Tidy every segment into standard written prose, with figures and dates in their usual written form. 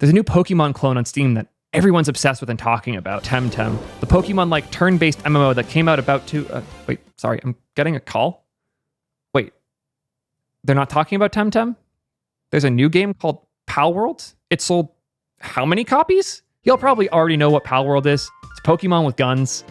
There's a new Pokemon clone on Steam that everyone's obsessed with and talking about, Temtem. The Pokemon-like turn-based MMO that came out about to... wait, sorry, I'm getting a call? Wait, they're not talking about Temtem? There's a new game called Palworld? It sold how many copies? You'll probably already know what Palworld is. It's Pokemon with guns.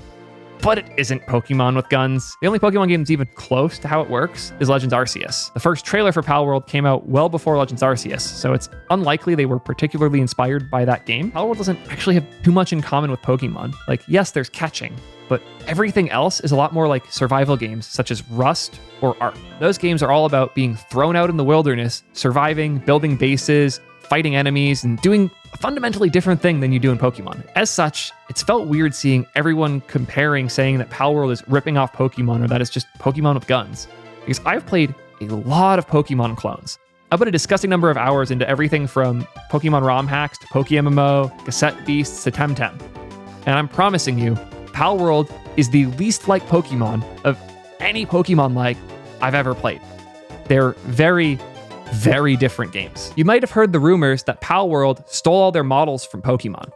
But it isn't Pokemon with guns. The only Pokemon game that's even close to how it works is Legends Arceus. The first trailer for Palworld came out well before Legends Arceus, so it's unlikely they were particularly inspired by that game. Palworld doesn't actually have too much in common with Pokemon. Like, yes, there's catching, but everything else is a lot more like survival games such as Rust or Ark. Those games are all about being thrown out in the wilderness, surviving, building bases, fighting enemies, and doing a fundamentally different thing than you do in Pokemon. As such, it's felt weird seeing everyone saying that Palworld is ripping off Pokemon or that it's just Pokemon with guns. Because I've played a lot of Pokemon clones. I put a disgusting number of hours into everything from Pokemon ROM hacks to PokeMMO, Cassette Beasts to Temtem. And I'm promising you, Palworld is the least like Pokemon of any Pokemon-like I've ever played. They're very, very different games. You might have heard the rumors that Palworld stole all their models from Pokemon.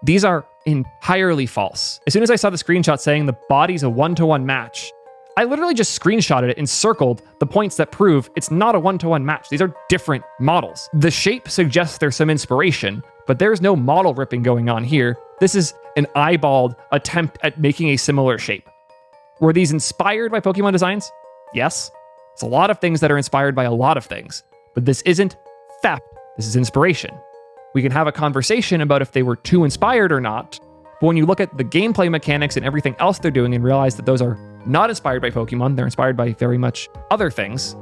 These are entirely false. As soon as I saw the screenshot saying the body's a one-to-one match, I literally just screenshotted it and circled the points that prove it's not a one-to-one match. These are different models. The shape suggests there's some inspiration, but there's no model ripping going on here. This is an eyeballed attempt at making a similar shape. Were these inspired by Pokemon designs? Yes. It's a lot of things that are inspired by a lot of things, but this isn't theft. This is inspiration. We can have a conversation about if they were too inspired or not, but when you look at the gameplay mechanics and everything else they're doing and realize that those are not inspired by Pokemon, they're inspired by very much other things,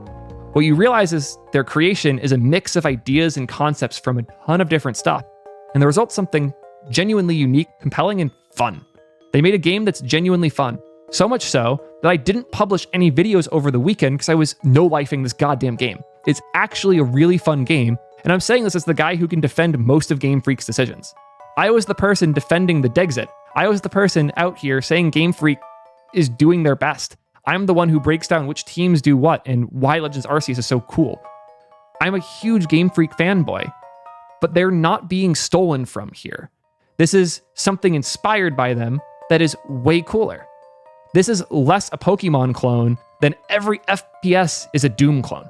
what you realize is their creation is a mix of ideas and concepts from a ton of different stuff, and the result's something genuinely unique, compelling, and fun. They made a game that's genuinely fun, so much so that I didn't publish any videos over the weekend because I was no-lifing this goddamn game. It's actually a really fun game, and I'm saying this as the guy who can defend most of Game Freak's decisions. I was the person defending the Dexit. I was the person out here saying Game Freak is doing their best. I'm the one who breaks down which teams do what and why Legends Arceus is so cool. I'm a huge Game Freak fanboy, but they're not being stolen from here. This is something inspired by them that is way cooler. This is less a Pokemon clone than every FPS is a Doom clone.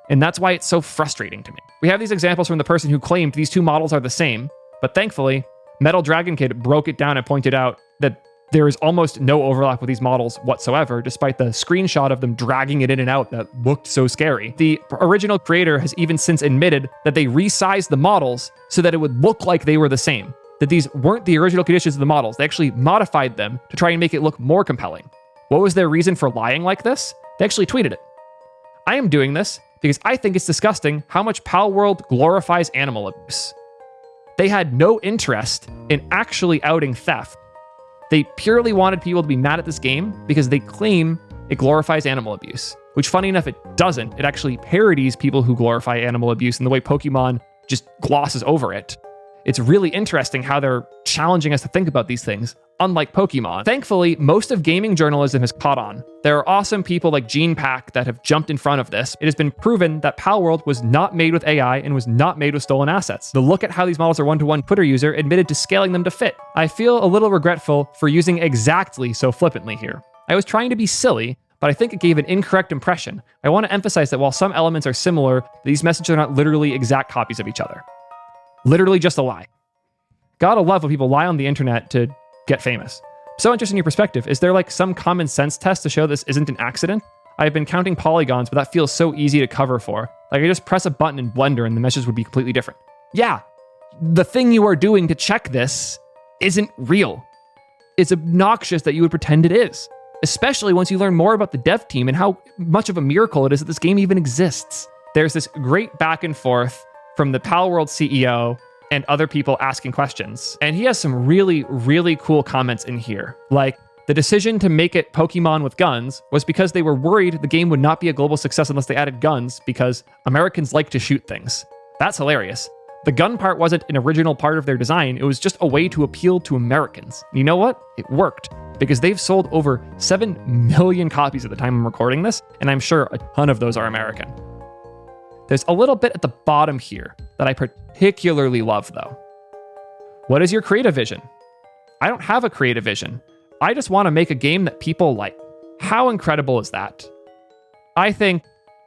And that's why it's so frustrating to me. We have these examples from the person who claimed these two models are the same, but thankfully, Metal Dragon Kid broke it down and pointed out that there is almost no overlap with these models whatsoever, despite the screenshot of them dragging it in and out that looked so scary. The original creator has even since admitted that they resized the models so that it would look like they were the same, that these weren't the original conditions of the models. They actually modified them to try and make it look more compelling. What was their reason for lying like this? They actually tweeted it. I am doing this because I think it's disgusting how much Palworld glorifies animal abuse. They had no interest in actually outing theft. They purely wanted people to be mad at this game because they claim it glorifies animal abuse, which funny enough, it doesn't. It actually parodies people who glorify animal abuse in the way Pokemon just glosses over it. It's really interesting how they're challenging us to think about these things, unlike Pokemon. Thankfully, most of gaming journalism has caught on. There are awesome people like GenePack that have jumped in front of this. It has been proven that Palworld was not made with AI and was not made with stolen assets. The look at how these models are one-to-one Twitter user admitted to scaling them to fit. I feel a little regretful for using exactly so flippantly here. I was trying to be silly, but I think it gave an incorrect impression. I want to emphasize that while some elements are similar, these messages are not literally exact copies of each other. Literally just a lie. Gotta love when people lie on the internet to get famous. So interested in your perspective. Is there like some common sense test to show this isn't an accident? I've been counting polygons, but that feels so easy to cover for. Like I just press a button in Blender and the message would be completely different. Yeah, the thing you are doing to check this isn't real. It's obnoxious that you would pretend it is, especially once you learn more about the dev team and how much of a miracle it is that this game even exists. There's this great back and forth from the Palworld CEO and other people asking questions. And he has some really, really cool comments in here. Like, the decision to make it Pokemon with guns was because they were worried the game would not be a global success unless they added guns, because Americans like to shoot things. That's hilarious. The gun part wasn't an original part of their design. It was just a way to appeal to Americans. And you know what? It worked, because they've sold over 7 million copies at the time I'm recording this, and I'm sure a ton of those are American. There's a little bit at the bottom here that I particularly love, though. What is your creative vision? I don't have a creative vision. I just want to make a game that people like. How incredible is that? I think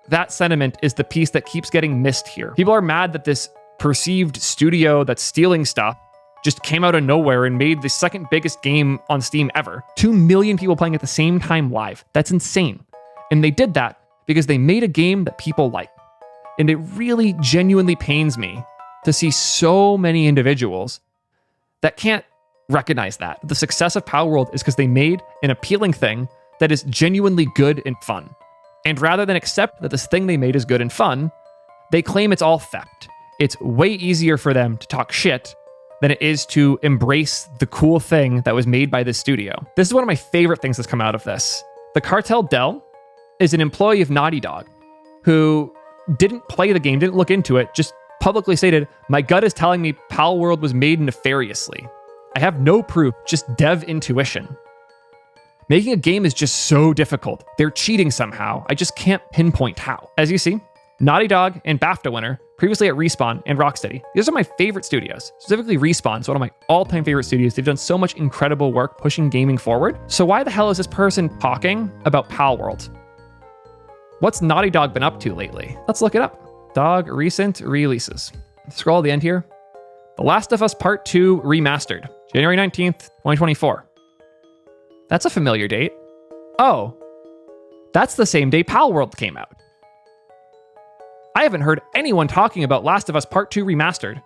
that sentiment is the piece that keeps getting missed here. People are mad that this perceived studio that's stealing stuff just came out of nowhere and made the second biggest game on Steam ever. 2 million people playing at the same time live. That's insane. And they did that because they made a game that people like. And it really genuinely pains me to see so many individuals that can't recognize that. The success of Palworld is because they made an appealing thing that is genuinely good and fun. And rather than accept that this thing they made is good and fun, they claim it's all theft. It's way easier for them to talk shit than it is to embrace the cool thing that was made by this studio. This is one of my favorite things that's come out of this. The cartel Dell is an employee of Naughty Dog who didn't play the game, didn't look into it, just publicly stated, "My gut is telling me Palworld was made nefariously. I have no proof, just dev intuition. Making a game is just so difficult. They're cheating somehow. I just can't pinpoint how." As you see, Naughty Dog and BAFTA winner, previously at Respawn and Rocksteady. These are my favorite studios. Specifically Respawn is one of my all-time favorite studios. They've done so much incredible work pushing gaming forward. So why the hell is this person talking about Palworld? What's Naughty Dog been up to lately? Let's look it up. Dog recent releases. Scroll to the end here. The Last of Us Part 2 Remastered, January 19th, 2024. That's a familiar date. Oh, that's the same day Palworld came out. I haven't heard anyone talking about Last of Us Part 2 Remastered,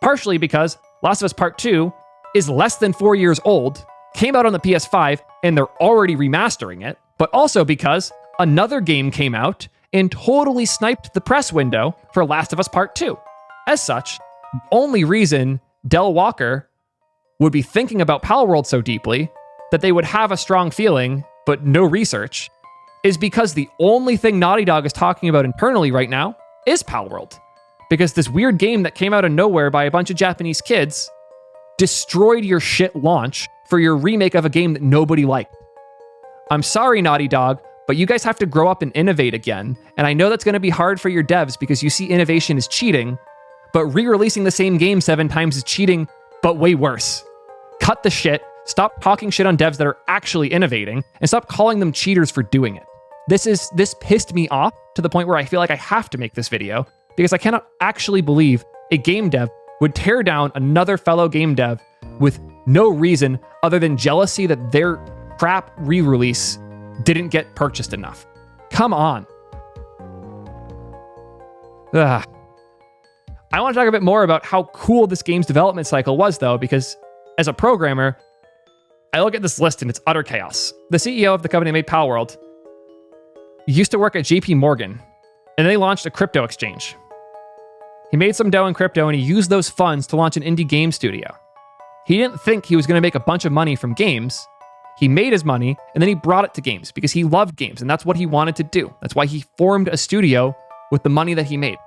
partially because Last of Us Part 2 is less than 4 years old, came out on the PS5, and they're already remastering it, but also because another game came out and totally sniped the press window for Last of Us Part 2. As such, the only reason Del Walker would be thinking about Palworld so deeply, that they would have a strong feeling, but no research, is because the only thing Naughty Dog is talking about internally right now is Palworld. Because this weird game that came out of nowhere by a bunch of Japanese kids destroyed your shit launch for your remake of a game that nobody liked. I'm sorry, Naughty Dog, but you guys have to grow up and innovate again. And I know that's going to be hard for your devs because you see innovation as cheating, but re-releasing the same game 7 times is cheating, but way worse. Cut the shit. Stop talking shit on devs that are actually innovating, and stop calling them cheaters for doing it. This pissed me off to the point where I feel like I have to make this video, because I cannot actually believe a game dev would tear down another fellow game dev with no reason other than jealousy that their crap re-release didn't get purchased enough. Come on. Ugh. I want to talk a bit more about how cool this game's development cycle was, though, because as a programmer, I look at this list and it's utter chaos. The CEO of the company that made Palworld used to work at JP Morgan, and they launched a crypto exchange. He made some dough in crypto, and he used those funds to launch an indie game studio. He didn't think he was going to make a bunch of money from games. He made his money, and then he brought it to games because he loved games, and that's what he wanted to do. That's why he formed a studio with the money that he made.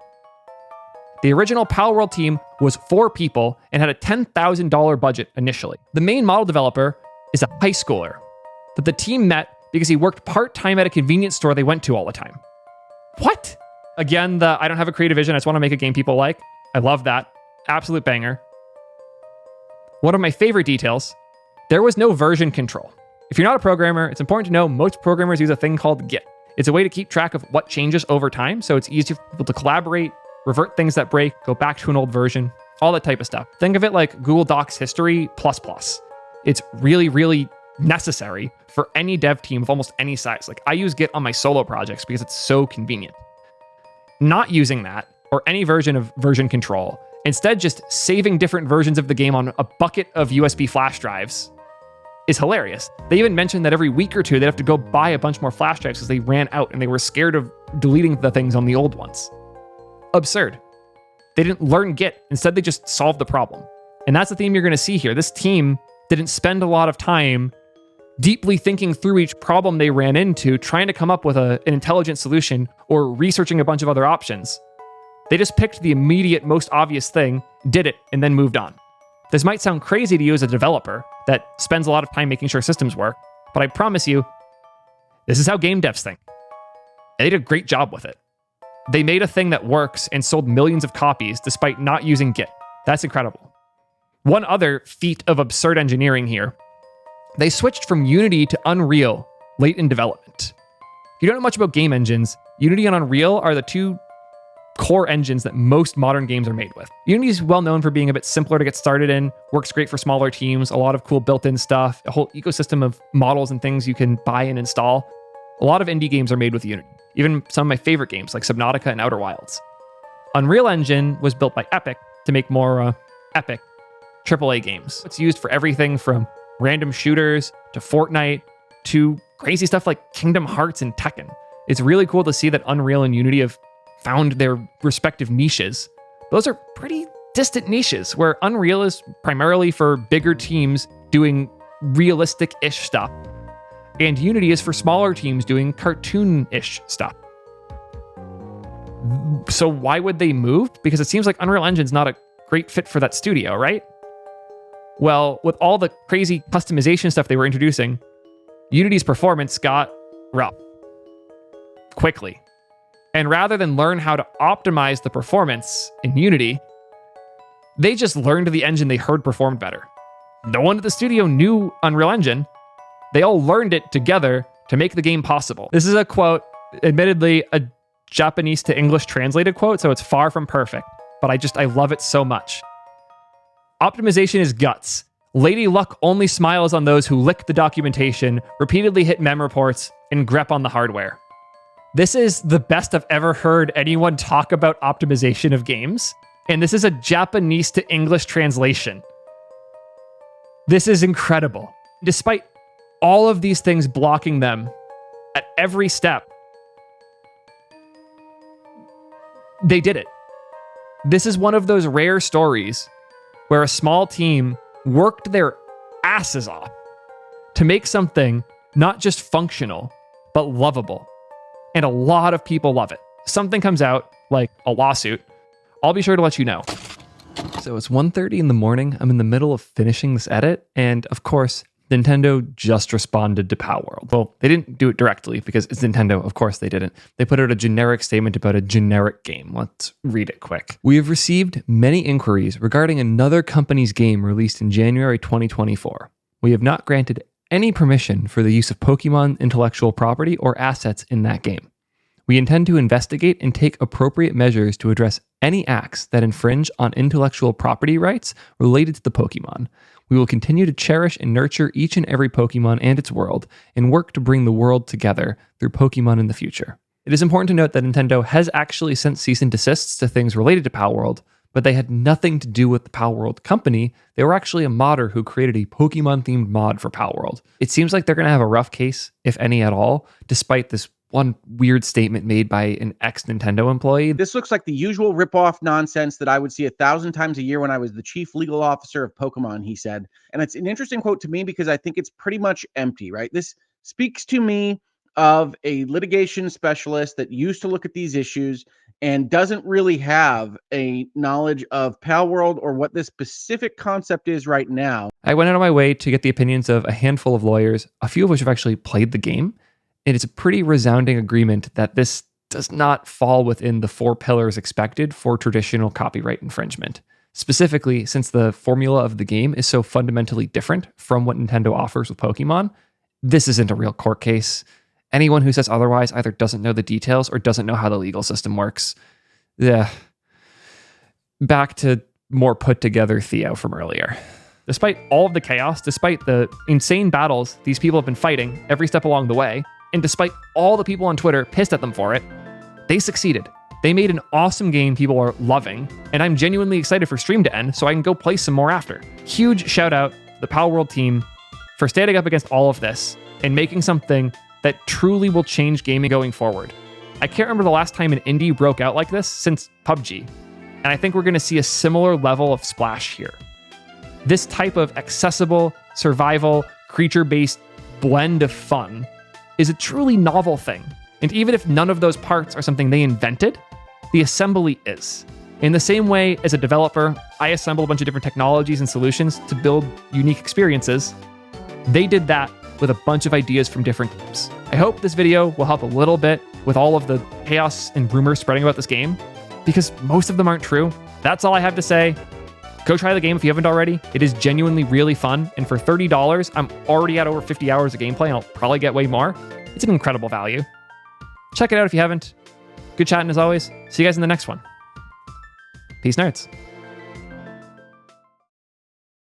The original Palworld team was 4 people and had a $10,000 budget initially. The main model developer is a high schooler that the team met because he worked part-time at a convenience store they went to all the time. What? Again, I don't have a creative vision. I just want to make a game people like. I love that. Absolute banger. One of my favorite details, there was no version control. If you're not a programmer, it's important to know most programmers use a thing called Git. It's a way to keep track of what changes over time, so it's easier for people to collaborate, revert things that break, go back to an old version, all that type of stuff. Think of it like Google Docs history ++. It's really, really necessary for any dev team of almost any size. Like, I use Git on my solo projects because it's so convenient. Not using that, or any version of version control, instead just saving different versions of the game on a bucket of USB flash drives, is hilarious. They even mentioned that every week or two they'd have to go buy a bunch more flash drives because they ran out and they were scared of deleting the things on the old ones. Absurd. They didn't learn Git. Instead, they just solved the problem. And that's the theme you're going to see here. This team didn't spend a lot of time deeply thinking through each problem they ran into, trying to come up with an intelligent solution or researching a bunch of other options. They just picked the immediate, most obvious thing, did it, and then moved on. This might sound crazy to you as a developer that spends a lot of time making sure systems work, but I promise you, this is how game devs think. And they did a great job with it. They made a thing that works and sold millions of copies despite not using Git. That's incredible. One other feat of absurd engineering here. They switched from Unity to Unreal late in development. If you don't know much about game engines, Unity and Unreal are the two core engines that most modern games are made with. Unity is well known for being a bit simpler to get started in, works great for smaller teams, a lot of cool built-in stuff, a whole ecosystem of models and things you can buy and install. A lot of indie games are made with Unity, even some of my favorite games like Subnautica and Outer Wilds. Unreal Engine was built by Epic to make more epic AAA games. It's used for everything from random shooters to Fortnite to crazy stuff like Kingdom Hearts and Tekken. It's really cool to see that Unreal and Unity have found their respective niches. Those are pretty distant niches, where Unreal is primarily for bigger teams doing realistic-ish stuff, and Unity is for smaller teams doing cartoon-ish stuff. So why would they move? Because it seems like Unreal Engine's not a great fit for that studio, right? Well, with all the crazy customization stuff they were introducing, Unity's performance got rough quickly. And rather than learn how to optimize the performance in Unity, they just learned the engine they heard performed better. No one at the studio knew Unreal Engine. They all learned it together to make the game possible. This is a quote, admittedly a Japanese to English translated quote, so it's far from perfect, but I love it so much. Optimization is guts. Lady Luck only smiles on those who lick the documentation, repeatedly hit mem reports, and grep on the hardware. This is the best I've ever heard anyone talk about optimization of games, and this is a Japanese to English translation. This is incredible. Despite all of these things blocking them at every step, they did it. This is one of those rare stories where a small team worked their asses off to make something not just functional, but lovable. And a lot of people love it. Something comes out, like a lawsuit, I'll be sure to let you know. So it's 1:30 in the morning. I'm in the middle of finishing this edit. And of course, Nintendo just responded to Palworld. Well, they didn't do it directly because it's Nintendo. Of course they didn't. They put out a generic statement about a generic game. Let's read it quick. We have received many inquiries regarding another company's game released in January 2024. We have not granted any permission for the use of Pokemon intellectual property or assets in that game. We intend to investigate and take appropriate measures to address any acts that infringe on intellectual property rights related to the Pokemon. We will continue to cherish and nurture each and every Pokemon and its world, and work to bring the world together through Pokemon in the future. It is important to note that Nintendo has actually sent cease and desists to things related to Palworld, but they had nothing to do with the Palworld company. They were actually a modder who created a Pokemon-themed mod for Palworld. It seems like they're going to have a rough case, if any at all, despite this one weird statement made by an ex-Nintendo employee. This looks like the usual rip-off nonsense that I would see 1,000 times a year when I was the chief legal officer of Pokemon, he said. And it's an interesting quote to me because I think it's pretty much empty, right? This speaks to me of a litigation specialist that used to look at these issues and doesn't really have a knowledge of Palworld or what this specific concept is right now. I went out of my way to get the opinions of a handful of lawyers, a few of which have actually played the game. And it's a pretty resounding agreement that this does not fall within the 4 pillars expected for traditional copyright infringement. Specifically, since the formula of the game is so fundamentally different from what Nintendo offers with Pokemon, this isn't a real court case. Anyone who says otherwise either doesn't know the details or doesn't know how the legal system works. Yeah. Back to more put together Theo from earlier. Despite all of the chaos, despite the insane battles these people have been fighting every step along the way, and despite all the people on Twitter pissed at them for it, they succeeded. They made an awesome game people are loving, and I'm genuinely excited for stream to end so I can go play some more after. Huge shout out to the Palworld team for standing up against all of this and making something that truly will change gaming going forward. I can't remember the last time an indie broke out like this since PUBG, and I think we're going to see a similar level of splash here. This type of accessible, survival, creature-based blend of fun is a truly novel thing. And even if none of those parts are something they invented, the assembly is. In the same way as a developer, I assemble a bunch of different technologies and solutions to build unique experiences. They did that with a bunch of ideas from different teams. I hope this video will help a little bit with all of the chaos and rumors spreading about this game, because most of them aren't true. That's all I have to say. Go try the game if you haven't already. It is genuinely really fun, and for $30, I'm already at over 50 hours of gameplay, and I'll probably get way more. It's an incredible value. Check it out if you haven't. Good chatting as always. See you guys in the next one. Peace, nerds.